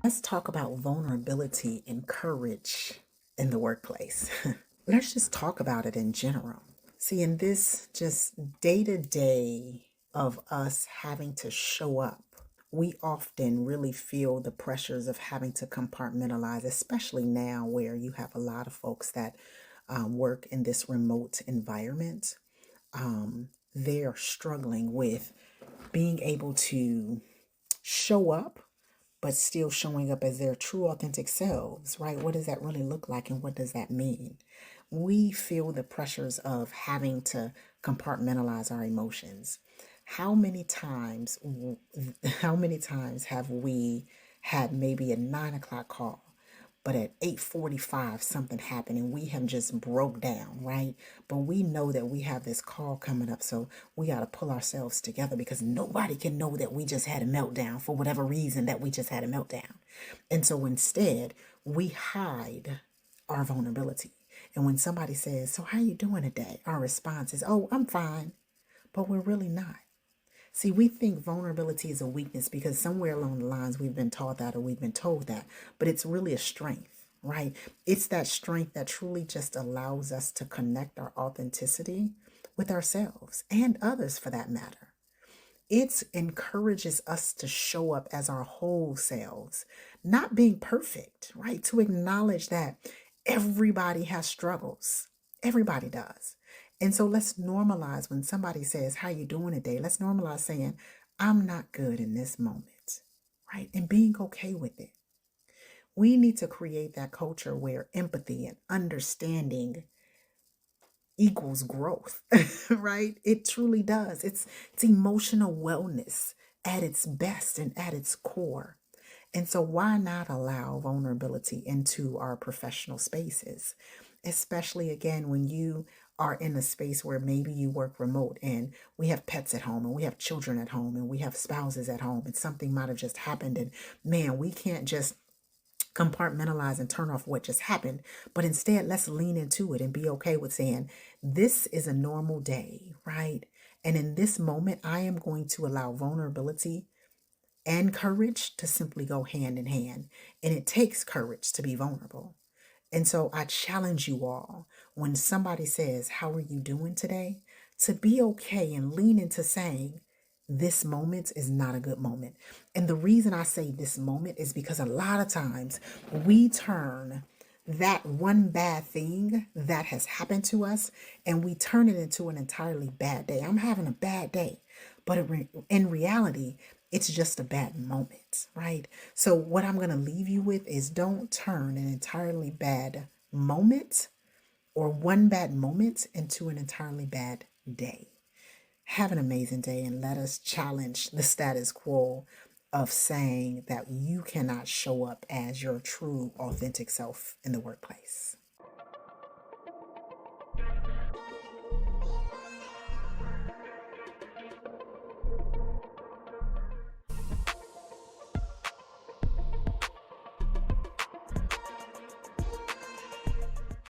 Let's talk about vulnerability and courage in the workplace. Let's just talk about it in general. See, in this just day to day of us having to show up, we often really feel the pressures of having to compartmentalize, especially now where you have a lot of folks that work in this remote environment. They are struggling with being able to show up but still showing up as their true authentic selves, right? What does that really look like and what does that mean? We feel the pressures of having to compartmentalize our emotions. How many times how many times have we had maybe a 9 o'clock call, but at 8:45 something happened and we have just broke down, right? But we know that we have this call coming up, so we got to pull ourselves together because nobody can know that we just had a meltdown for whatever reason that we just had a meltdown. And so instead we hide our vulnerability. And when somebody says, so how you doing today, our response is, oh, I'm fine. But we're really not. See, we think vulnerability is a weakness because somewhere along the lines we've been taught that or we've been told that, but it's really a strength, right? It's that strength that truly just allows us to connect our authenticity with ourselves and others for that matter. It encourages us to show up as our whole selves, not being perfect, right? To acknowledge that everybody has struggles. Everybody does. And so let's normalize when somebody says, how you doing today? Let's normalize saying, I'm not good in this moment, right? And being okay with it. We need to create that culture where empathy and understanding equals growth, right? It truly does. It's emotional wellness at its best and at its core. And so why not allow vulnerability into our professional spaces, especially again when you are in a space where maybe you work remote and we have pets at home and we have children at home and we have spouses at home and something might have just happened and man, we can't just compartmentalize and turn off what just happened, but instead let's lean into it and be okay with saying, this is a normal day, right? And in this moment, I am going to allow vulnerability and courage to simply go hand in hand. And it takes courage to be vulnerable. And so I challenge you all when somebody says, how are you doing today? To be okay and lean into saying, this moment is not a good moment. And the reason I say this moment is because a lot of times we turn that one bad thing that has happened to us and we turn it into an entirely bad day. I'm having a bad day. But in reality, it's just a bad moment, right? So, what I'm going to leave you with is don't turn an entirely bad moment or one bad moment into an entirely bad day. Have an amazing day and let us challenge the status quo of saying that you cannot show up as your true, authentic self in the workplace.